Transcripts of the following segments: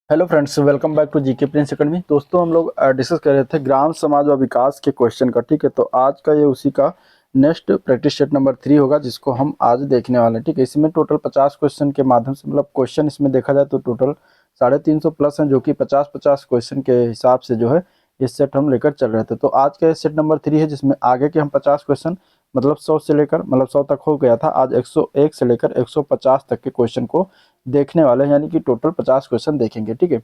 Hello friends, welcome back to GK Prince Academy. दोस्तों, हम लोग डिस्कस कर रहे थे ग्राम समाज व विकास के क्वेश्चन का। ठीक है, तो आज का ये उसी का नेक्स्ट प्रैक्टिस सेट नंबर 3 होगा, जिसको हम आज देखने वाले हैं। ठीक है, इसमें टोटल 50 क्वेश्चन के माध्यम से, मतलब क्वेश्चन इसमें देखा जाए तो टोटल 350 प्लस हैं, जो कि 50-50 क्वेश्चन के हिसाब से जो है ये सेट हम लेकर चल रहे थे। तो आज का ये सेट नंबर 3 है, जिसमें आगे के हम 50 क्वेश्चन, मतलब 100 से लेकर, मतलब 100 तक हो गया था, आज 101 से लेकर 150 तक के क्वेश्चन को देखने वाले हैं, यानी कि टोटल 50 क्वेश्चन देखेंगे। ठीक है,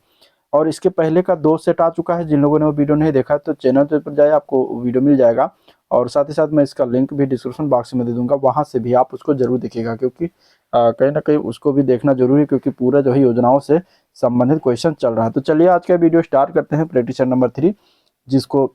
और इसके पहले का 2 सेट आ चुका है। जिन लोगों ने वो वीडियो नहीं देखा तो चैनल पर जाए, आपको वीडियो मिल जाएगा। और साथ ही साथ मैं इसका लिंक भी डिस्क्रिप्शन बॉक्स में दे दूंगा, वहां से भी आप उसको जरूर देखिएगा, क्योंकि कहीं ना कहीं उसको भी देखना जरूरी है, क्योंकि पूरा जो है योजनाओं से संबंधित क्वेश्चन चल रहा है। तो चलिए आज का वीडियो स्टार्ट करते हैं, प्रैक्टिस सेट नंबर 3, जिसको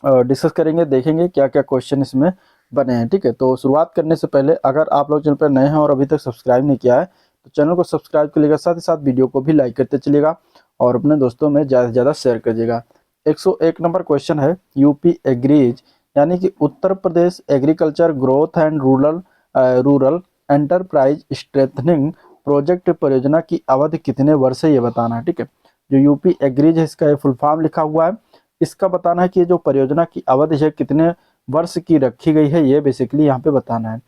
डिस्कस करेंगे, देखेंगे क्या क्या क्वेश्चन इसमें बने हैं। ठीक है, तो शुरुआत करने से पहले अगर आप लोग चैनल पर नए हैं और अभी तक सब्सक्राइब नहीं किया है तो चैनल को सब्सक्राइब करिएगा, साथ ही साथ वीडियो को भी लाइक करते चलिएगा और अपने दोस्तों में ज़्यादा से ज़्यादा शेयर करिएगा। 101 नंबर क्वेश्चन है, यूपी एग्रीज यानी कि Uttar Pradesh agriculture growth and rural enterprise strengthening project परियोजना की अवधि कितने वर्ष है, ये बताना है। ठीक है, जो यूपी एग्रीज है, इसका फुल फॉर्म लिखा हुआ है। इसका बताना है कि ये जो परियोजना की अवधि है कितने वर्ष की रखी गई है, ये बेसिकली यहाँ पे बताना है।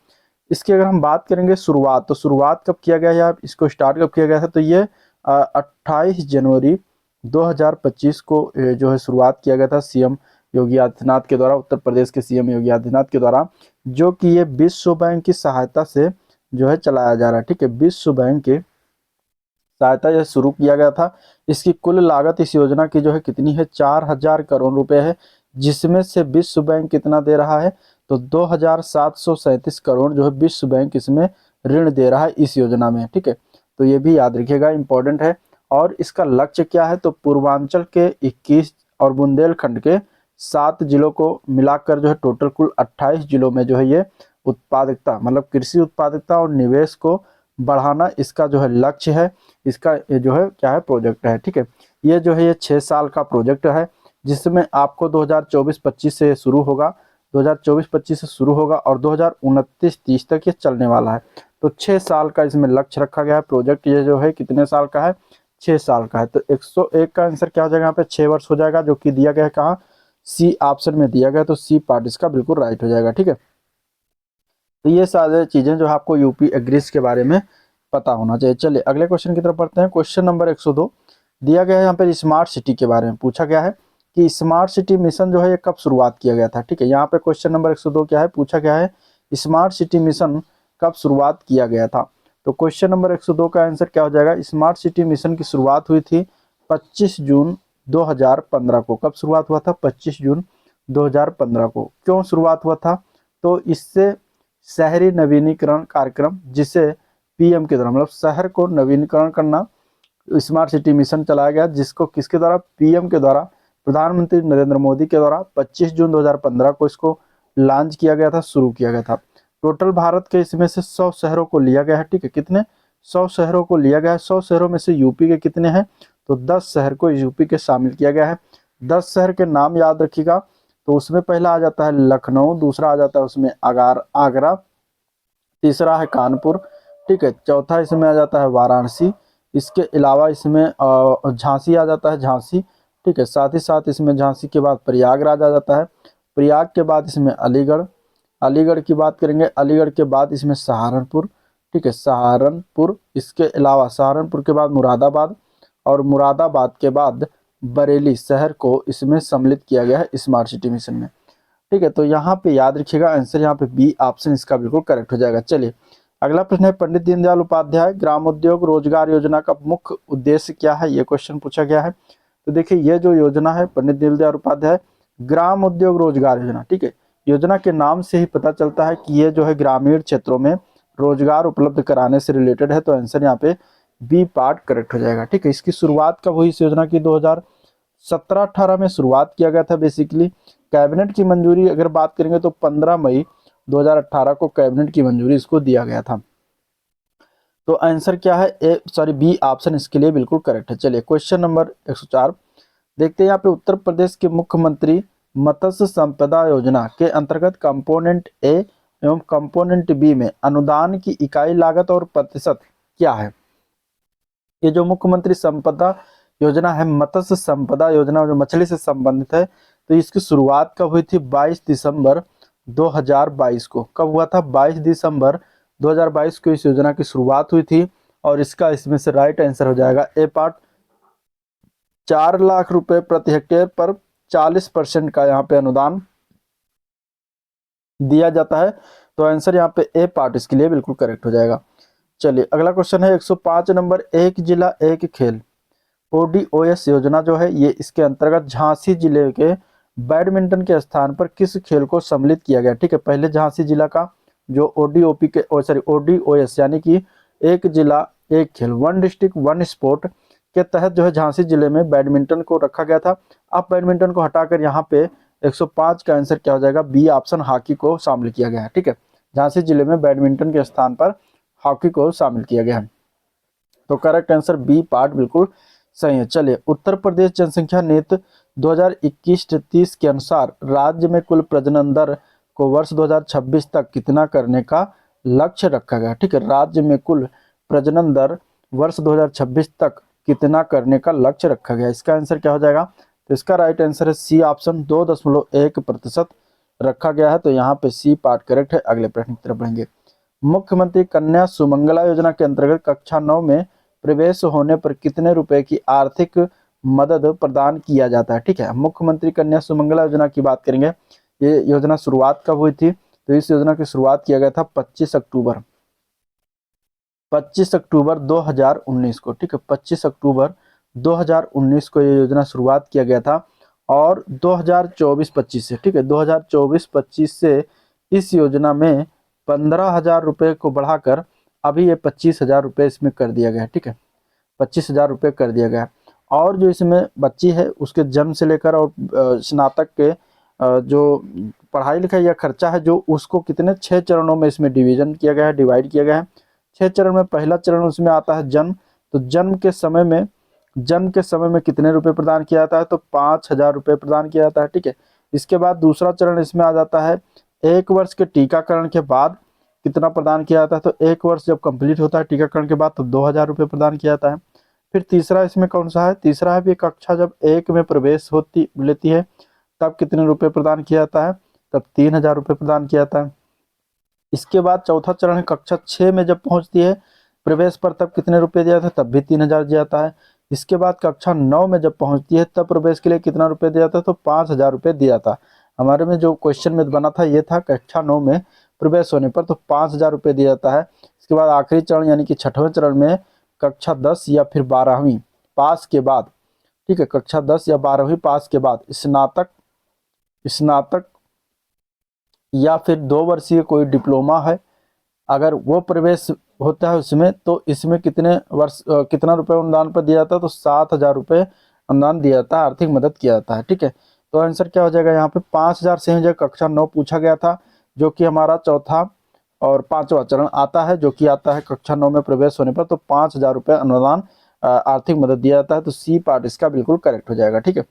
इसकी अगर हम बात करेंगे शुरुआत, तो शुरुआत कब किया गया है, या इसको स्टार्ट कब किया गया था, तो ये 28 जनवरी 2025 को जो है शुरुआत किया गया था सीएम योगी आदित्यनाथ के द्वारा, उत्तर प्रदेश के सीएम योगी आदित्यनाथ के द्वारा, जो कि ये विश्व बैंक की सहायता से जो है चलाया जा रहा है। ठीक है, विश्व बैंक के सहायता यह शुरू किया गया था। इसकी कुल लागत इस योजना की जो है कितनी है, 4000 करोड़ रुपए है, जिसमें से विश्व बैंक कितना दे रहा है, तो 2737 करोड़ जो है विश्व बैंक इसमें ऋण दे रहा है इस योजना में। ठीक है, तो ये भी याद रखिएगा, इंपॉर्टेंट है। और इसका लक्ष्य क्या है, तो पूर्वांचल के 21 और बुंदेलखंड के 7 जिलों को मिलाकर जो है टोटल कुल 28 जिलों में जो है ये उत्पादकता, मतलब कृषि उत्पादकता और निवेश को बढ़ाना इसका जो है लक्ष्य है। इसका ये जो है क्या है, प्रोजेक्ट है। ठीक है, ये जो है ये 6 साल का प्रोजेक्ट है, जिसमें आपको 2024-25 से शुरू होगा, 2024-25 से शुरू होगा और 2029-30 तक ये चलने वाला है। तो 6 साल का इसमें लक्ष्य रखा गया है। प्रोजेक्ट ये जो है कितने साल का है, 6 साल का है। तो 101 का आंसर क्या हो जाएगा, यहाँ पे 6 वर्ष हो जाएगा, जो कि दिया गया है कहाँ, सी ऑप्शन में दिया गया, तो सी पार्ट इसका बिल्कुल राइट हो जाएगा। ठीक है, तो ये सारी चीजें जो है आपको यूपी एग्रीज के बारे में पता होना चाहिए। चलिए अगले क्वेश्चन की तरफ बढ़ते हैं। क्वेश्चन नंबर 102 दिया गया है, यहाँ पे स्मार्ट सिटी के बारे में पूछा गया है कि स्मार्ट सिटी मिशन जो है ये कब शुरुआत किया गया था। ठीक है, यहाँ पे क्वेश्चन नंबर 102 क्या है, पूछा गया है स्मार्ट सिटी मिशन कब शुरुआत किया गया था। तो क्वेश्चन नंबर 102 का आंसर क्या हो जाएगा, स्मार्ट सिटी मिशन की शुरुआत हुई थी 25 जून 2015 को। कब शुरुआत हुआ था, 25 जून 2015 को। क्यों शुरुआत हुआ था, तो इससे शहरी नवीनीकरण कार्यक्रम, जिसे पीएम के द्वारा, मतलब शहर को नवीनीकरण करना, स्मार्ट सिटी मिशन चलाया गया, जिसको किसके द्वारा, पीएम के द्वारा, प्रधानमंत्री नरेंद्र मोदी के द्वारा 25 जून 2015 को इसको लॉन्च किया गया था, शुरू किया गया था। टोटल भारत के इसमें से 100 शहरों को लिया गया है। ठीक है, कितने, 100 शहरों को लिया गया है। 100 शहरों में से यूपी के कितने हैं, तो 10 शहर को यूपी के शामिल किया गया है। 10 शहर के नाम याद रखिएगा। तो उसमें पहला आ जाता है लखनऊ, दूसरा आ जाता है उसमें आगरा, तीसरा है कानपुर। ठीक है, चौथा इसमें आ जाता है वाराणसी। इसके अलावा इसमें झांसी आ जाता है, झांसी। ठीक है, साथ ही साथ इसमें झांसी के बाद प्रयागराज आ जाता है। प्रयाग के बाद इसमें अलीगढ़, अलीगढ़ की बात करेंगे, अलीगढ़ के बाद इसमें सहारनपुर। ठीक है, सहारनपुर। इसके अलावा सहारनपुर के बाद मुरादाबाद, और मुरादाबाद के बाद बरेली शहर को इसमें सम्मिलित किया गया है स्मार्ट सिटी मिशन में। ठीक है, तो यहाँ पे याद रखिएगा, आंसर यहाँ पे बी ऑप्शन इसका बिल्कुल करेक्ट हो जाएगा। चलिए अगला प्रश्न है, पंडित दीनदयाल उपाध्याय ग्रामोद्योग रोजगार योजना का मुख्य उद्देश्य क्या है, ये क्वेश्चन पूछा गया है। तो देखिए, ये जो योजना है पंडित दीनदयाल उपाध्याय ग्राम उद्योग रोजगार योजना, ठीक है, योजना के नाम से ही पता चलता है कि ये जो है ग्रामीण क्षेत्रों में रोजगार उपलब्ध कराने से रिलेटेड है। तो आंसर यहाँ पे बी पार्ट करेक्ट हो जाएगा। ठीक है, इसकी शुरुआत कब हुई, इस योजना की 2017-18 में शुरुआत किया गया था। बेसिकली कैबिनेट की मंजूरी अगर बात करेंगे तो 15 मई 2018 को कैबिनेट की मंजूरी इसको दिया गया था। तो आंसर क्या है, बी ऑप्शन इसके लिए बिल्कुल करेक्ट है। चलिए क्वेश्चन नंबर 104 देखते हैं। यहाँ पे उत्तर प्रदेश के मुख्यमंत्री मत्स्य संपदा योजना के अंतर्गत कंपोनेंट ए एवं कंपोनेंट बी में अनुदान की इकाई लागत और प्रतिशत क्या है। ये जो मुख्यमंत्री संपदा योजना है, मत्स्य संपदा योजना जो मछली से संबंधित है, तो इसकी शुरुआत कब हुई थी? 22 दिसंबर 2022 को। कब हुआ था? 22 दिसंबर 2022 को इस योजना की शुरुआत हुई थी। और इसका इसमें से राइट आंसर हो जाएगा ए पार्ट। 4 लाख रुपए प्रति हेक्टेयर पर 40% का यहाँ पे अनुदान दिया जाता है। तो आंसर यहाँ पे ए पार्ट इसके लिए बिल्कुल करेक्ट हो जाएगा। चलिए अगला क्वेश्चन है 105 नंबर, एक जिला एक खेल ODOS योजना जो है, ये इसके अंतर्गत झांसी जिले के बैडमिंटन के स्थान पर किस खेल को सम्मिलित किया गया? ठीक है, पहले झांसी जिला का जो ODOS यानी कि एक जिला एक खेल, वन डिस्ट्रिक्ट वन स्पोर्ट के तहत जो है झांसी जिले में बैडमिंटन को रखा गया था। अब बैडमिंटन को हटाकर यहाँ पे 105 का आंसर क्या हो जाएगा? बी ऑप्शन, हॉकी को शामिल किया गया है। ठीक है, झांसी जिले में बैडमिंटन के स्थान पर हॉकी को शामिल किया गया है। तो करेक्ट आंसर बी पार्ट बिल्कुल सही है। चलिए उत्तर प्रदेश जनसंख्या नीति 2021-30 के अनुसार राज्य में कुल प्रजनन दर को वर्ष 2026 तक कितना करने का लक्ष्य रखा गया? ठीक है, राज्य में कुल प्रजनन दर वर्ष 2026 तक कितना करने का लक्ष्य रखा गया? इसका आंसर क्या हो जाएगा? तो इसका राइट आंसर है सी ऑप्शन, 2.1% रखा गया है। तो यहाँ पे सी पार्ट करेक्ट है। अगले प्रश्न की तरफ बढ़ेंगे। मुख्यमंत्री कन्या सुमंगला योजना के अंतर्गत कक्षा 9 में प्रवेश होने पर कितने रुपए की आर्थिक मदद प्रदान किया जाता है? ठीक है, मुख्यमंत्री कन्या सुमंगला योजना की बात करेंगे। ये योजना शुरुआत कब हुई थी? तो इस योजना की शुरुआत किया गया था 25 अक्टूबर 2019 को। ठीक है, 25 अक्टूबर 2019 को ये योजना शुरुआत किया गया था। और 2024-25 से, ठीक है, 2024-25 से इस योजना में 15,000 रुपये को बढ़ाकर अभी ये 25,000 रुपये इसमें कर दिया गया है। ठीक है, 25,000 रुपये कर दिया गया है। और जो इसमें बच्ची है उसके जन्म से लेकर और स्नातक के जो पढ़ाई लिखाई या खर्चा है जो उसको कितने 6 चरणों में इसमें डिवीजन किया गया है, डिवाइड किया गया है। 6 चरण में पहला चरण उसमें आता है जन्म। तो जन्म के समय में कितने रुपए प्रदान किया जाता है? तो 5,000 रुपये प्रदान किया जाता है। ठीक है, इसके बाद दूसरा चरण इसमें आ जाता है 1 वर्ष के टीकाकरण के बाद कितना प्रदान किया जाता है? तो 1 वर्ष जब कंप्लीट होता है टीकाकरण के बाद तो 2,000 रुपये प्रदान किया जाता है। फिर तीसरा इसमें कौन सा है? तीसरा है भी कक्षा जब 1 में प्रवेश लेती है तब कितने रुपए प्रदान किया जाता है? तब 3,000 रुपये प्रदान किया जाता है। इसके बाद चौथा चरण है कक्षा 6 में जब पहुंचती है प्रवेश पर तब कितने रुपए दिया जाता है? तब भी 3,000 दिया जाता है। इसके बाद कक्षा 9 में जब पहुंचती है तब प्रवेश के लिए कितना रुपए दिया जाता है? तो 5,000 रुपये दिया जाता है। हमारे में जो क्वेश्चन में बना था ये था कक्षा 9 में प्रवेश होने पर तो 5,000 रुपये दिया जाता है। इसके बाद आखिरी चरण यानी कि 6वें चरण में कक्षा 10 या फिर 12वीं पास के बाद, ठीक है, कक्षा 10 या 12वीं पास के बाद स्नातक या फिर 2 वर्षीय कोई डिप्लोमा है, अगर वो प्रवेश होता है उसमें तो इसमें कितना रुपए अनुदान पर दिया जाता है? तो 7,000 रुपये अनुदान दिया जाता है, आर्थिक मदद किया जाता है। ठीक है, तो आंसर क्या हो जाएगा यहाँ पे? 5,000 से जो कक्षा 9 पूछा गया था जो कि हमारा चौथा और 5वां चरण आता है, जो कि आता है कक्षा 9 में प्रवेश होने पर तो 5,000 रुपये अनुदान आर्थिक मदद दिया जाता है। तो सी पार्ट इसका बिल्कुल करेक्ट हो जाएगा। ठीक है,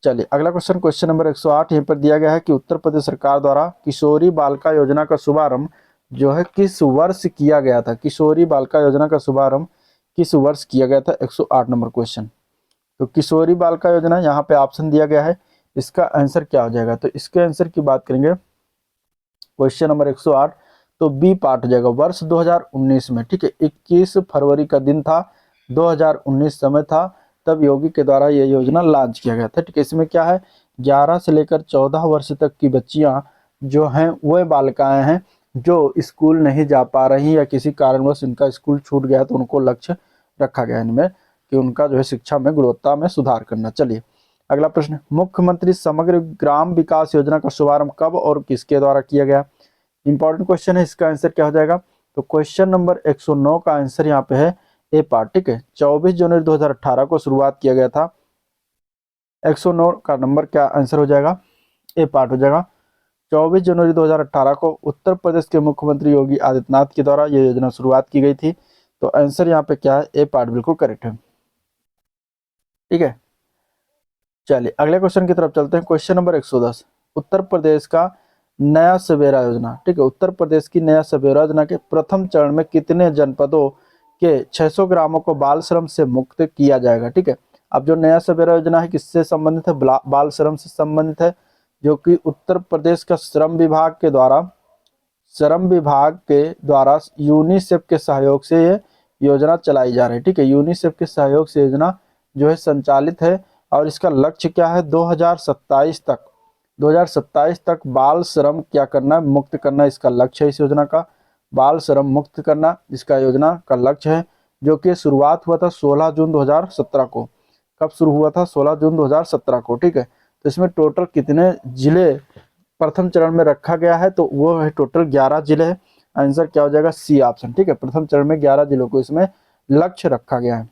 चलिए अगला क्वेश्चन नंबर 108 यहाँ पर दिया गया है कि उत्तर प्रदेश सरकार द्वारा किशोरी बालिका योजना का शुभारंभ जो है किस वर्ष किया गया था? किशोरी बालिका योजना का शुभारंभ किस वर्ष किया गया था? 108 नंबर क्वेश्चन। तो किशोरी बालिका योजना यहाँ पे ऑप्शन दिया गया है, इसका आंसर क्या हो जाएगा? तो इसके आंसर की बात करेंगे क्वेश्चन नंबर 108 तो बी पार्ट हो जाएगा, वर्ष 2019 में। ठीक है, 21 फरवरी का दिन था, 2019 समय था, तब योगी के द्वारा यह योजना लॉन्च किया गया था। ठीक है, इसमें क्या है 11 से लेकर 14 वर्ष तक की बच्चियां जो हैं वह बालिकाएं हैं जो स्कूल नहीं जा पा रही या किसी कारणवश इनका स्कूल छूट गया तो उनको लक्ष्य रखा गया इनमें कि उनका जो है शिक्षा में गुणवत्ता में सुधार करना। चलिए अगला प्रश्न, मुख्यमंत्री समग्र ग्राम विकास योजना का शुभारंभ कब और किसके द्वारा किया गया? इंपॉर्टेंट क्वेश्चन है, इसका आंसर क्या हो जाएगा? तो क्वेश्चन नंबर 109 का आंसर यहाँ पे है ए पार्ट। ठीक है, 24 जनवरी 2018 को शुरुआत किया गया था। 109 का नंबर क्या आंसर हो जाएगा? ए पार्ट हो जाएगा। 24 जनवरी 2018 को उत्तर प्रदेश के मुख्यमंत्री योगी आदित्यनाथ के द्वारा यह योजना शुरुआत की गई थी। तो आंसर यहाँ पे क्या है? ए पार्ट बिल्कुल करेक्ट है। ठीक है, चलिए अगले क्वेश्चन की तरफ चलते हैं। क्वेश्चन नंबर 110, उत्तर प्रदेश का नया सवेरा योजना। ठीक है, उत्तर प्रदेश की नया सवेरा योजना के प्रथम चरण में कितने जनपदों के 600 ग्रामों को बाल श्रम से मुक्त किया जाएगा। ठीक है, अब जो नया सवेरा योजना है किससे संबंधित है? बाल श्रम से संबंधित है, जो कि उत्तर प्रदेश का श्रम विभाग के द्वारा यूनिसेफ के सहयोग से ये योजना चलाई जा रही है। ठीक है, यूनिसेफ के सहयोग से योजना जो है संचालित है, और इसका लक्ष्य क्या है? 2027 तक बाल श्रम क्या करना है? मुक्त करना इसका लक्ष्य है इस योजना का। बाल श्रम मुक्त करना इसका योजना का लक्ष्य है, जो कि शुरुआत हुआ था 16 जून 2017 को। कब शुरू हुआ था? 16 जून 2017 को। ठीक है, तो इसमें टोटल कितने जिले प्रथम चरण में रखा गया है? तो वो है टोटल 11 जिले है। आंसर क्या हो जाएगा? C option. ठीक है, प्रथम चरण में 11 जिलों को इसमें लक्ष्य रखा गया है।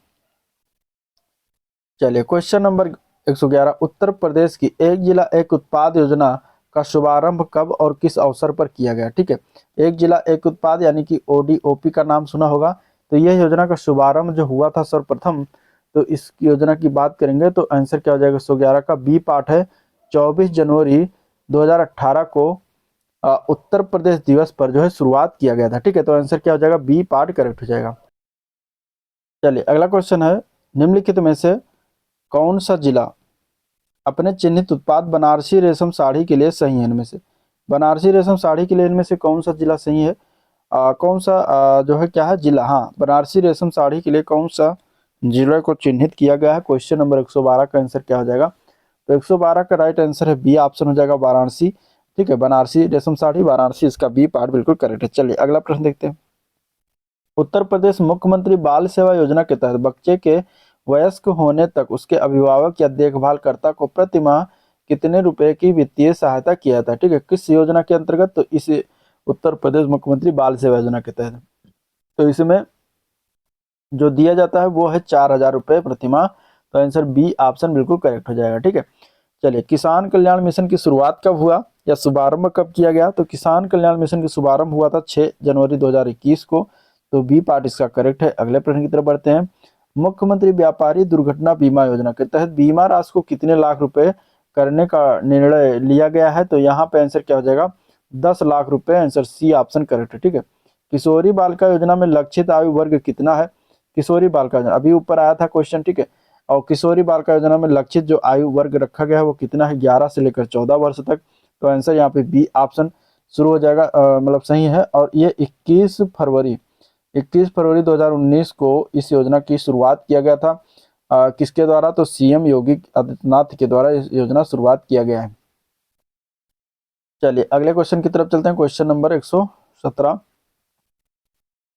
चलिए क्वेश्चन नंबर 111, उत्तर प्रदेश की एक जिला एक उत्पाद योजना का शुभारंभ कब और किस अवसर पर किया गया? ठीक है, एक जिला एक उत्पाद यानी कि ODOP का नाम सुना होगा। तो यह योजना का शुभारंभ जो हुआ था सर्वप्रथम, तो इस योजना की बात करेंगे तो आंसर क्या हो जाएगा? 111 का बी पार्ट है। 24 जनवरी 2018 को उत्तर प्रदेश दिवस पर जो है शुरुआत किया गया था। ठीक है, तो आंसर क्या हो जाएगा? बी पार्ट करेक्ट हो जाएगा। चलिए अगला क्वेश्चन है, निम्नलिखित में से कौन सा जिला अपने चिन्हित उत्पाद बनारसी रेशम साड़ी के लिए सही है? इनमें से बनारसी रेशम साड़ी के लिए इनमें से कौन सा जिला सही है? कौन सा जो है क्या है जिला? हाँ, बनारसी रेशम साड़ी के लिए कौन सा जिले को चिन्हित किया गया है? क्वेश्चन नंबर 112 का आंसर क्या हो जाएगा? तो 112 का राइट आंसर है बी ऑप्शन हो जाएगा, वाराणसी। ठीक है, बनारसी रेशम साड़ी वाराणसी, इसका बी पार्ट बिल्कुल करेक्ट है। चलिए अगला प्रश्न देखते हैं। उत्तर प्रदेश मुख्यमंत्री बाल सेवा योजना के तहत बच्चे के वयस्क होने तक उसके अभिभावक या देखभालकर्ता को प्रति माह कितने रुपए की वित्तीय सहायता किया जाता है? ठीक है, किस योजना के अंतर्गत? तो इस उत्तर प्रदेश मुख्यमंत्री बाल सेवा योजना के तहत। तो इसमें जो दिया जाता है वो है 4,000 रुपये प्रति माह। तो आंसर बी ऑप्शन बिल्कुल करेक्ट हो जाएगा। ठीक है, चलिए किसान कल्याण मिशन की शुरुआत कब हुआ या शुभारंभ कब किया गया? तो किसान कल्याण मिशन की शुभारंभ हुआ था 6 जनवरी 2021 को। तो बी पार्ट इसका करेक्ट है। अगले प्रश्न की तरफ बढ़ते हैं। मुख्यमंत्री व्यापारी दुर्घटना बीमा योजना के तहत बीमा राशि को कितने लाख रुपए करने का निर्णय लिया गया है? तो यहाँ पे आंसर क्या हो जाएगा? 10 लाख रुपए। आंसर सी ऑप्शन करेक्ट है। ठीक है, किशोरी बालिका योजना में लक्षित आयु वर्ग कितना है? किशोरी बालिका योजना अभी ऊपर आया था क्वेश्चन। ठीक है, और किशोरी बालिका योजना में लक्षित जो आयु वर्ग रखा गया है वो कितना है? 11 से लेकर 14 वर्ष तक। तो आंसर यहाँ पे बी ऑप्शन शुरू हो जाएगा, मतलब सही है। और ये 21 फरवरी 2019 को इस योजना की शुरुआत किया गया था। किसके द्वारा? तो सीएम योगी आदित्यनाथ के द्वारा इस योजना शुरुआत किया गया है। चलिए अगले क्वेश्चन की तरफ चलते हैं। क्वेश्चन नंबर 117,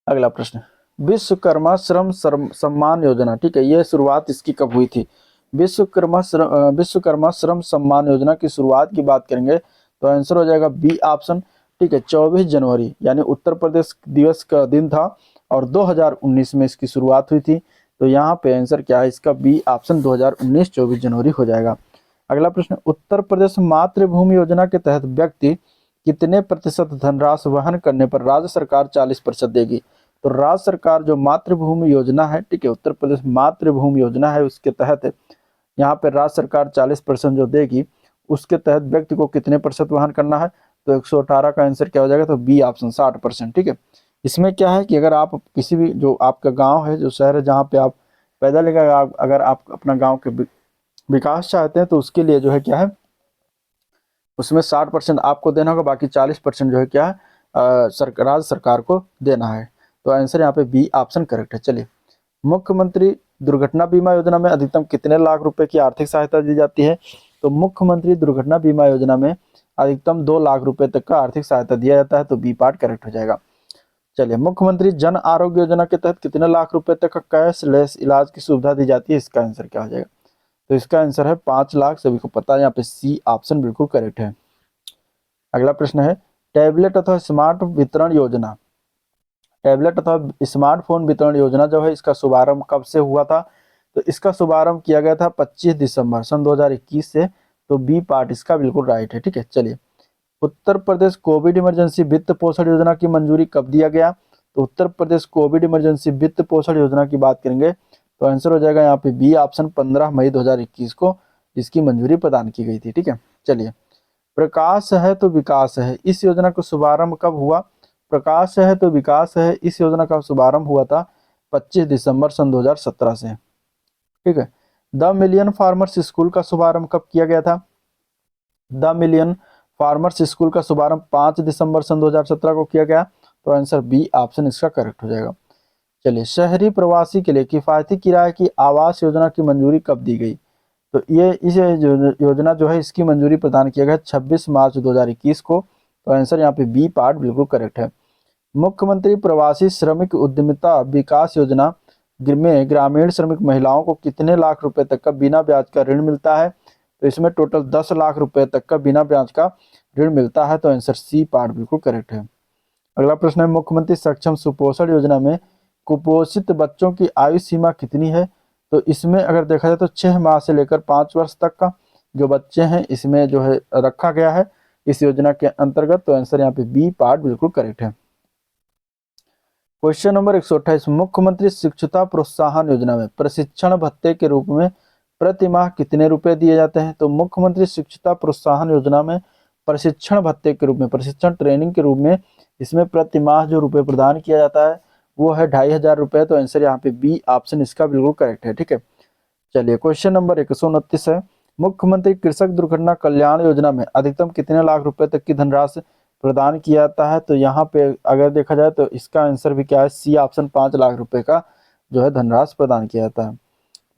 अगला प्रश्न, विश्वकर्मा श्रम सम्मान योजना। ठीक है, ये शुरुआत इसकी कब हुई थी? विश्वकर्मा श्रम सम्मान योजना की शुरुआत की बात करेंगे तो आंसर हो जाएगा बी ऑप्शन। ठीक है, 24 जनवरी यानी उत्तर प्रदेश दिवस का दिन था और 2019 में इसकी शुरुआत हुई थी। तो यहाँ पे आंसर क्या है इसका? बी ऑप्शन 2019 24 जनवरी हो जाएगा। अगला प्रश्न, उत्तर प्रदेश मातृभूमि योजना के तहत व्यक्ति कितने प्रतिशत धनराशि वहन करने पर राज्य सरकार 40% देगी? तो राज्य सरकार जो मातृभूमि योजना है, ठीक है, उत्तर प्रदेश मातृभूमि योजना है, उसके तहत यहाँ पे राज्य सरकार 40% जो देगी, उसके तहत व्यक्ति को कितने प्रतिशत वहन करना है? तो 118 का आंसर क्या हो जाएगा? तो बी ऑप्शन 60%। ठीक है, इसमें क्या है कि अगर आप किसी भी जो आपका गांव है, जो शहर है जहाँ पे आप पैदा लेगा, अगर आप अपना गांव के विकास चाहते हैं तो उसके लिए जो है क्या है, उसमें 60% आपको देना होगा, बाकी 40% जो है क्या है राज्य सरकार को देना है। तो आंसर यहाँ पे बी ऑप्शन करेक्ट है। चलिए, मुख्यमंत्री दुर्घटना बीमा योजना में अधिकतम कितने लाख रुपए की आर्थिक सहायता दी जाती है? तो मुख्यमंत्री दुर्घटना बीमा योजना में अधिकतम 2 लाख रुपए तक का आर्थिक सहायता दिया जाता है। तो बी पार्ट करेक्ट हो जाएगा। चलिए, मुख्यमंत्री जन आरोग्य योजना के तहत कितने लाख रुपए तक का कैशलेस इलाज की सुविधा दी जाती है? इसका आंसर क्या हो जाएगा? तो इसका आंसर है 5 लाख। सभी को पता है, यहाँ पे सी ऑप्शन बिल्कुल करेक्ट है। अगला प्रश्न है, टैबलेट अथवा स्मार्ट वितरण योजना। टैबलेट अथवा स्मार्टफोन वितरण योजना जो है, इसका शुभारंभ कब से हुआ था? तो इसका शुभारंभ किया गया था 25 दिसंबर सन 2021 से। तो बी पार्ट इसका बिल्कुल राइट है। ठीक है, चलिए, उत्तर प्रदेश कोविड इमरजेंसी वित्त पोषण योजना की मंजूरी कब दिया गया? तो उत्तर प्रदेश कोविड इमरजेंसी वित्त पोषण योजना की बात करेंगे तो आंसर हो जाएगा यहाँ पे बी ऑप्शन 15 मई 2021 को इसकी मंजूरी प्रदान की गई थी। ठीक है, चलिए, प्रकाश है तो विकास है, इस योजना का शुभारंभ कब हुआ? प्रकाश है तो विकास है, इस योजना का शुभारंभ हुआ था 25 दिसंबर सन 2017 से। ठीक है। द मिलियन फार्मर्स स्कूल का शुभारंभ कब किया गया था? द मिलियन फार्मर्स स्कूल का शुभारंभ 5 दिसंबर सन 2017 को किया गया। तो आंसर बी ऑप्शन इसका करेक्ट हो जाएगा। चलिए, शहरी प्रवासी के लिए किफायती किराए की आवास योजना की मंजूरी कब दी गई? तो ये इस योजना जो है इसकी मंजूरी प्रदान किया गया 26 मार्च 2021 को। तो आंसर यहाँ पे बी पार्ट बिल्कुल करेक्ट है। मुख्यमंत्री प्रवासी श्रमिक उद्यमिता विकास योजना में ग्रामीण श्रमिक महिलाओं को कितने लाख रुपए तक का बिना ब्याज का ऋण मिलता है? तो इसमें टोटल 10 लाख रुपए तक का बिना ब्याज का ऋण मिलता है। तो आंसर सी पार्ट बिल्कुल करेक्ट है। अगला प्रश्न है, मुख्यमंत्री सक्षम सुपोषण योजना में कुपोषित बच्चों की आयु सीमा कितनी है? तो इसमें अगर देखा जाए तो 6 माह से लेकर 5 वर्ष तक का जो बच्चे हैं इसमें जो है रखा गया है इस योजना के अंतर्गत। तो आंसर यहाँ पे बी पार्ट बिल्कुल करेक्ट है। क्वेश्चन नंबर 128, मुख्यमंत्री शिक्षुता प्रोत्साहन योजना में प्रशिक्षण भत्ते के रूप में प्रति माह कितने रुपए दिए जाते हैं? तो मुख्यमंत्री शिक्षुता प्रोत्साहन योजना में प्रशिक्षण भत्ते के रूप में, प्रशिक्षण ट्रेनिंग के रूप में इसमें प्रति माह जो रुपए प्रदान किया जाता है वो है 2500 रुपए। तो आंसर यहाँ पे बी ऑप्शन इसका बिल्कुल करेक्ट है। ठीक है। चलिए, क्वेश्चन नंबर 129 है, मुख्यमंत्री कृषक दुर्घटना कल्याण योजना में अधिकतम कितने लाख रुपए तक की धनराशि प्रदान किया जाता है? तो यहाँ पे अगर देखा जाए तो इसका आंसर भी क्या है, सी ऑप्शन 5 लाख रुपए का जो है धनराशि प्रदान किया जाता है।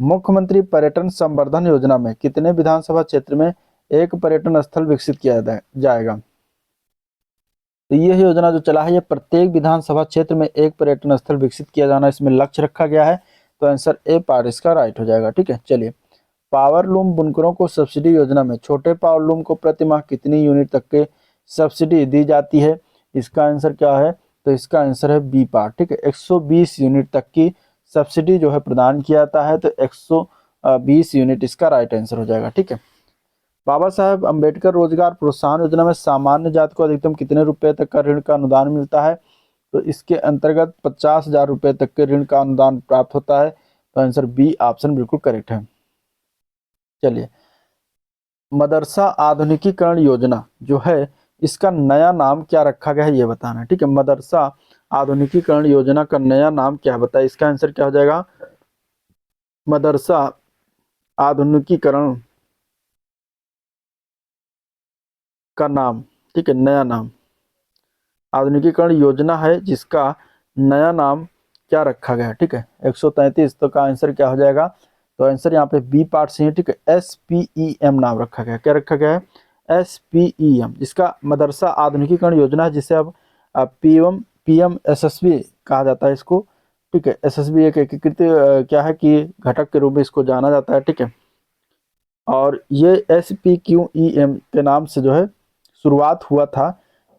मुख्यमंत्री पर्यटन संवर्धन योजना में कितने विधानसभा क्षेत्र में एक पर्यटन स्थल विकसित किया जाएगा? तो यह योजना जो चला है ये प्रत्येक विधानसभा क्षेत्र में एक पर्यटन स्थल विकसित किया जाना इसमें लक्ष्य रखा गया है। तो आंसर ए पार्ट इसका राइट हो जाएगा। ठीक है। चलिए, पावरलूम बुनकरों को सब्सिडी योजना में छोटे पावरलूम को प्रति माह कितनी यूनिट तक के सब्सिडी दी जाती है? इसका आंसर क्या है? तो इसका आंसर है बी पार्ट। ठीक है। 120 यूनिट तक की सब्सिडी जो है प्रदान किया जाता है। तो 120 यूनिट इसका राइट आंसर हो जाएगा। ठीक है। बाबा साहेब अम्बेडकर रोजगार प्रोत्साहन योजना में सामान्य जाति को अधिकतम कितने रुपए तक का ऋण का अनुदान मिलता है? तो इसके अंतर्गत 50,000 रुपए तक के ऋण का अनुदान प्राप्त होता है। तो आंसर बी ऑप्शन बिल्कुल करेक्ट है। चलिए, मदरसा आधुनिकीकरण योजना जो है इसका नया नाम क्या रखा गया है ये बताना है। ठीक है। मदरसा आधुनिकीकरण योजना का नया नाम क्या बताए? इसका आंसर क्या हो जाएगा? मदरसा आधुनिकीकरण का नाम। ठीक है। नया नाम आधुनिकीकरण योजना है जिसका नया नाम क्या रखा गया है? ठीक है। 133 तो का आंसर क्या हो जाएगा? तो आंसर यहाँ पे बी पार्ट से है। ठीक है। SPEM नाम रखा गया। क्या रखा गया है? SPEM, जिसका मदरसा आधुनिकीकरण योजना है जिसे अब PMSSB कहा जाता है इसको। ठीक है। SSB एक एकीकृत क्या है कि घटक के रूप में इसको जाना जाता है। ठीक है। और ये SPQEM के नाम से जो है शुरुआत हुआ था।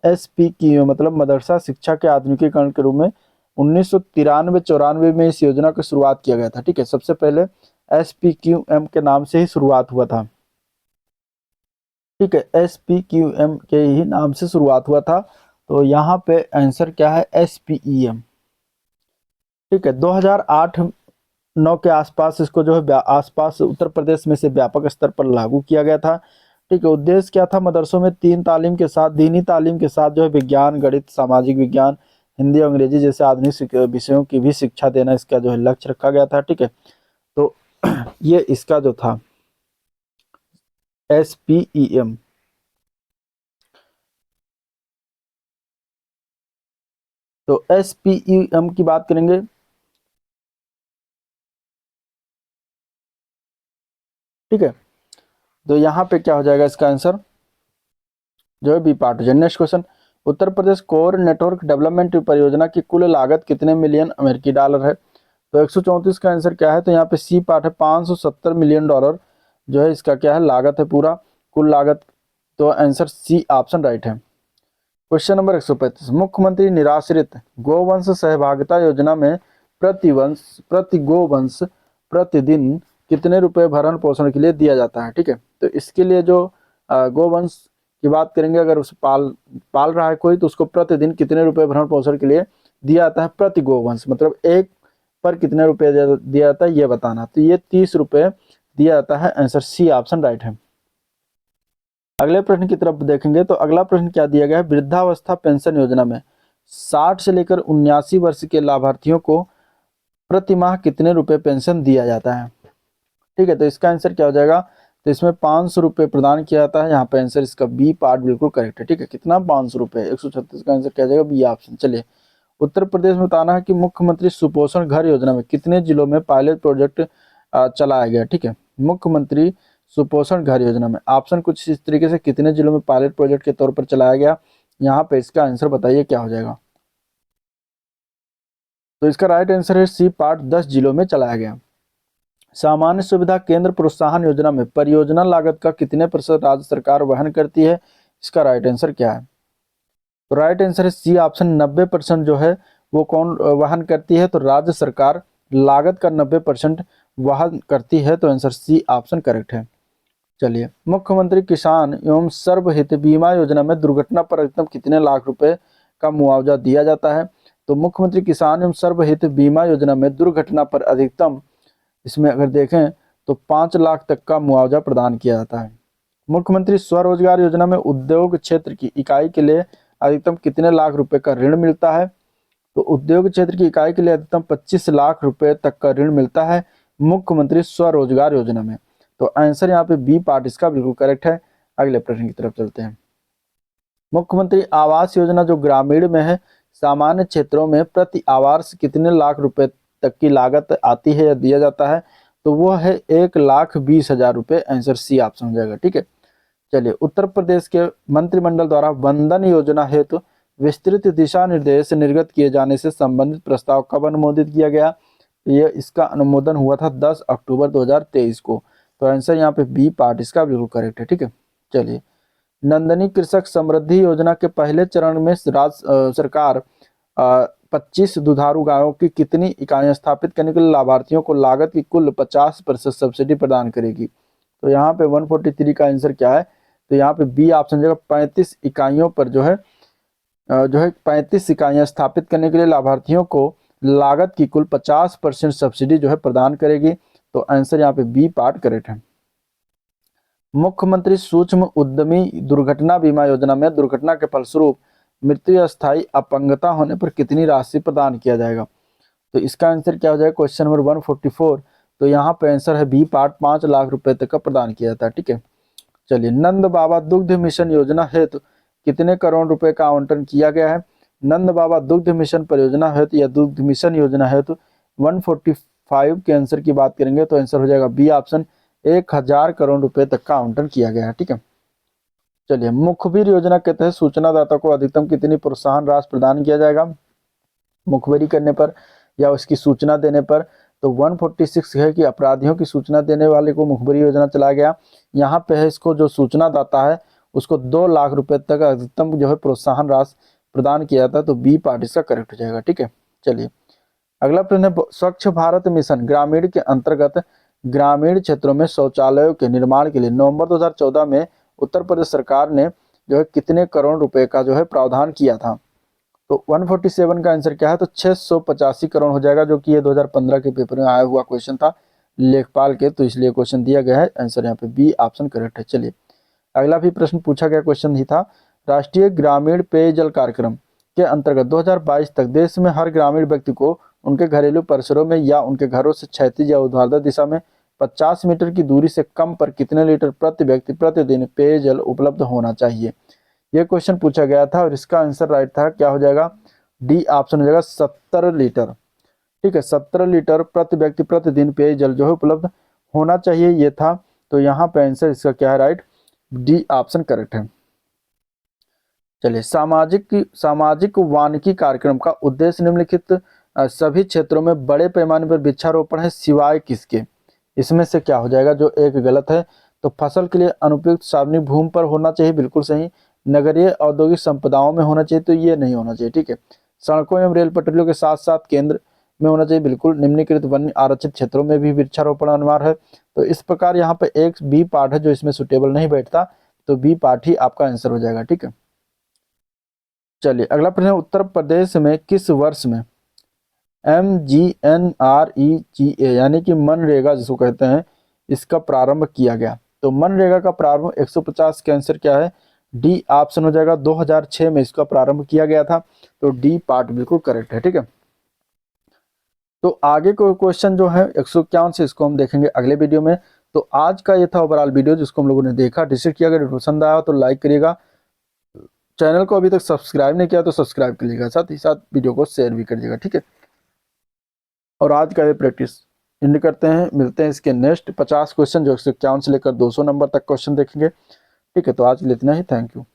SPQEM मतलब मदरसा शिक्षा के आधुनिकीकरण के रूप में 1993-94 में इस योजना की शुरुआत किया गया था। ठीक है। सबसे पहले SPQM के नाम से ही शुरुआत हुआ था। ठीक है। SPQM के ही नाम से शुरुआत हुआ था। तो यहाँ पे आंसर क्या है? SPEM। ठीक है। 2008-9 के आसपास इसको जो है आसपास उत्तर प्रदेश में से व्यापक स्तर पर लागू किया गया था। ठीक है। उद्देश्य क्या था? मदरसों में दीनी तालीम के साथ जो है विज्ञान, गणित, सामाजिक विज्ञान, हिंदी, अंग्रेजी जैसे आधुनिक विषयों की भी शिक्षा देना इसका जो है लक्ष्य रखा गया था। ठीक है। तो ये इसका जो था SPEM। तो SPEM की बात करेंगे। ठीक है। तो यहाँ पे क्या हो जाएगा इसका आंसर जो है बी पार्ट हो जाए। Next question, Uttar Pradesh core network development परियोजना की कुल लागत कितने मिलियन अमेरिकी डॉलर है? तो 134 का आंसर क्या है? तो यहाँ पे सी पार्ट है। 570 मिलियन डॉलर जो है इसका क्या है लागत है पूरा कुल लागत। तो आंसर सी ऑप्शन राइट है। क्वेश्चन नंबर 135, मुख्यमंत्री निराश्रित गोवंश सहभागिता योजना में प्रति गोवंश प्रतिदिन कितने रुपए भरण पोषण के लिए दिया जाता है? ठीक है। तो इसके लिए जो गोवंश की बात करेंगे, अगर उसे पाल रहा है कोई तो उसको प्रतिदिन कितने रुपए भरण पोषण के लिए दिया जाता है? प्रति गोवंश मतलब एक पर कितने रुपए दिया जाता है ये बताना। तो ये 30 रुपए दिया जाता है। आंसर सी ऑप्शन राइट है। अगले प्रश्न की तरफ देखेंगे तो अगला प्रश्न क्या दिया गया है? वृद्धावस्था पेंशन योजना में 60 से लेकर 79 वर्ष के लाभार्थियों को प्रति माह कितने रुपए पेंशन दिया जाता है। ठीक है, तो इसका आंसर क्या हो जाएगा, तो इसमें 500 रुपये प्रदान किया जाता है। यहाँ पे आंसर इसका बी पार्ट बिल्कुल करेक्ट है। ठीक है, कितना 500 रुपये, 136 का आंसर क्या हो जाएगा, बी ऑप्शन। चलिए, उत्तर प्रदेश में बताना है कि मुख्यमंत्री सुपोषण घर योजना में कितने जिलों में पायलट प्रोजेक्ट चलाया गया। ठीक है, मुख्यमंत्री सुपोषण घर योजना में ऑप्शन कुछ इस तरीके से, कितने जिलों में पायलट प्रोजेक्ट के तौर पर चलाया गया। यहाँ पे इसका आंसर बताइए क्या हो जाएगा। तो इसका राइट आंसर है सी पार्ट, 10 जिलों में चलाया गया। सामान्य सुविधा केंद्र प्रोत्साहन योजना में परियोजना लागत का कितने प्रतिशत राज्य सरकार वहन करती है। इसका राइट आंसर क्या है, तो राइट आंसर है सी ऑप्शन, 90% जो है वो कौन वहन करती है, तो राज्य सरकार लागत का 90% वहन करती है। तो आंसर सी ऑप्शन करेक्ट है। चलिए, मुख्यमंत्री किसान एवं सर्वहित बीमा योजना में दुर्घटना पर अधिकतम कितने लाख रुपए का मुआवजा दिया जाता है। तो मुख्यमंत्री किसान एवं सर्वहित बीमा योजना में दुर्घटना पर अधिकतम, इसमें अगर देखें तो 5 लाख तक का मुआवजा प्रदान किया जाता है। मुख्यमंत्री स्वरोजगार योजना में उद्योग क्षेत्र की इकाई के लिए अधिकतम कितने लाख रुपए का ऋण मिलता है। तो उद्योग क्षेत्र की इकाई के लिए अधिकतम 25 लाख रुपए तक का ऋण मिलता है मुख्यमंत्री स्वरोजगार योजना में। तो आंसर यहाँ पे बी पार्ट इसका बिल्कुल करेक्ट है। अगले प्रश्न की तरफ चलते हैं। मुख्यमंत्री आवास योजना जो ग्रामीण में है, सामान्य क्षेत्रों में प्रति आवास कितने लाख रुपए तक की लागत आती है या दिया जाता है। तो वो है 1,20,000 रुपये। आंसर सी ऑप्शन हो जाएगा। ठीक है, चलिए, उत्तर प्रदेश के मंत्रिमंडल द्वारा वंदन योजना हेतु विस्तृत दिशा निर्देश निर्गत किए जाने से संबंधित प्रस्ताव कब अनुमोदित किया गया। ये इसका अनुमोदन हुआ था 10 अक्टूबर 2023 को। तो आंसर यहाँ पे बी पार्ट इसका बिल्कुल करेक्ट है। ठीक है, चलिए, नंदनी कृषक समृद्धि योजना के पहले चरण में सरकार 25 दुधारू गायों की कितनी इकाइयां स्थापित करने के लिए लाभार्थियों को लागत की कुल 50% सब्सिडी प्रदान करेगी। तो यहाँ पे 143 का आंसर क्या है, तो यहाँ पे बी ऑप्शन जगह 35 इकाइयों पर जो है 35 इकाइयां स्थापित करने के लिए लाभार्थियों को लागत की कुल 50% सब्सिडी जो है प्रदान करेगी। तो आंसर यहाँ पे बी पार्ट करेक्ट है। मुख्यमंत्री सूक्ष्म उद्यमी दुर्घटना बीमा योजना में दुर्घटना के फलस्वरूप मृत्यु या स्थायी अपंगता होने पर कितनी राशि प्रदान किया जाएगा। तो इसका आंसर क्या हो जाएगा, क्वेश्चन नंबर 144। तो यहाँ पे आंसर है बी पार्ट, 5 लाख रुपए तक का प्रदान किया जाता है। ठीक है, चलिए, नंद बाबा दुग्ध मिशन योजना हेतु कितने करोड़ रुपए का आवंटन किया गया है। नंद बाबा दुग्ध मिशन परियोजना हेतु या दुग्ध मिशन योजना हेतु 145 के आंसर की बात करेंगे तो आंसर हो जाएगा बी ऑप्शन, 1,000 करोड़ रुपए तक का आवंटन किया गया है। ठीक है, चलिए, मुखबिर योजना के तहत सूचनादाता को अधिकतम कितनी प्रोत्साहन राशि प्रदान किया जाएगा मुखबिरी करने पर या उसकी सूचना देने पर। तो 146 है कि अपराधियों की सूचना देने वाले को मुखबिरी योजना चलाया गया। यहाँ पे है इसको जो सूचना दाता है उसको 2 लाख रुपए तक अधिकतम जो है प्रोत्साहन राशि प्रदान किया जाता है। तो बी पार्ट इसका करेक्ट हो जाएगा। ठीक है, चलिए, अगला प्रश्न है स्वच्छ भारत मिशन ग्रामीण के अंतर्गत ग्रामीण क्षेत्रों में शौचालयों के निर्माण के लिए नवंबर 2014 में उत्तर प्रदेश सरकार ने जो है कितने करोड़ रुपए का जो है प्रावधान किया था। तो 147 का आंसर क्या है, तो 685 करोड़ हो जाएगा, जो कि ये 2015 के पेपर में आया हुआ क्वेश्चन था लेखपाल के, तो इसलिए क्वेश्चन दिया गया है। आंसर यहाँ पे बी ऑप्शन करेक्ट है। चलिए, अगला भी प्रश्न पूछा गया क्वेश्चन ही था, राष्ट्रीय ग्रामीण पेयजल कार्यक्रम के अंतर्गत 2022 तक देश में हर ग्रामीण व्यक्ति को उनके घरेलू परिसरों में या उनके घरों से क्षैतिज या ऊर्ध्वाधर दिशा में 50 मीटर की दूरी से कम पर कितने लीटर प्रति व्यक्ति प्रतिदिन पेयजल उपलब्ध होना चाहिए। यह क्वेश्चन पूछा गया था और इसका आंसर राइट था, क्या हो जाएगा, डी ऑप्शन हो जाएगा 70 लीटर। ठीक है, 17 लीटर प्रति व्यक्ति प्रतिदिन पेयजल जो है उपलब्ध होना चाहिए, ये था। तो यहाँ पे आंसर इसका क्या है, राइट, डी ऑप्शन करेक्ट है। चलिए, सामाजिक वानिकी कार्यक्रम का उद्देश्य निम्नलिखित सभी क्षेत्रों में बड़े पैमाने पर वृक्षारोपण है सिवाय किसके। इसमें से क्या हो जाएगा, जो एक गलत है। तो फसल के लिए अनुपयुक्त सार्वजनिक भूमि पर होना चाहिए, बिल्कुल सही। नगरीय औद्योगिक संपदाओं में होना चाहिए, तो ये नहीं होना चाहिए। ठीक है, सड़कों एवं रेल पटरियों के साथ साथ केंद्र में होना चाहिए, बिल्कुल। निम्नलिखित वन्य आरक्षित क्षेत्रों में भी वृक्षारोपण अनिवार्य है। तो इस प्रकार यहाँ पे एक बी पार्ट है जो इसमें सुटेबल नहीं बैठता, तो बी पार्ट ही आपका आंसर हो जाएगा। ठीक है, चलिए, अगला प्रश्न, उत्तर प्रदेश में किस वर्ष में MGNREGA यानी कि मनरेगा जिसको कहते हैं, इसका प्रारंभ किया गया। तो मनरेगा का प्रारंभ 150 के आंसर क्या है, डी ऑप्शन हो जाएगा, 2006 में इसका प्रारंभ किया गया था। तो डी पार्ट बिल्कुल करेक्ट है। ठीक है, तो आगे को क्वेश्चन जो है 151 से, इसको हम देखेंगे अगले वीडियो में। तो आज का ये था ओवरऑल वीडियो जिसको हम लोगों ने देखा, डिस्कस किया। अगर पसंद आया तो लाइक करिएगा, चैनल को अभी तक सब्सक्राइब नहीं किया तो सब्सक्राइब करिएगा, साथ ही साथ वीडियो को शेयर भी करिएगा, ठीक है। और आज का ये प्रैक्टिस एंड करते हैं, मिलते हैं इसके नेक्स्ट 50 क्वेश्चन जो 151 से लेकर 200 नंबर तक क्वेश्चन देखेंगे, ठीक है। तो आज के लिए इतना ही, थैंक यू।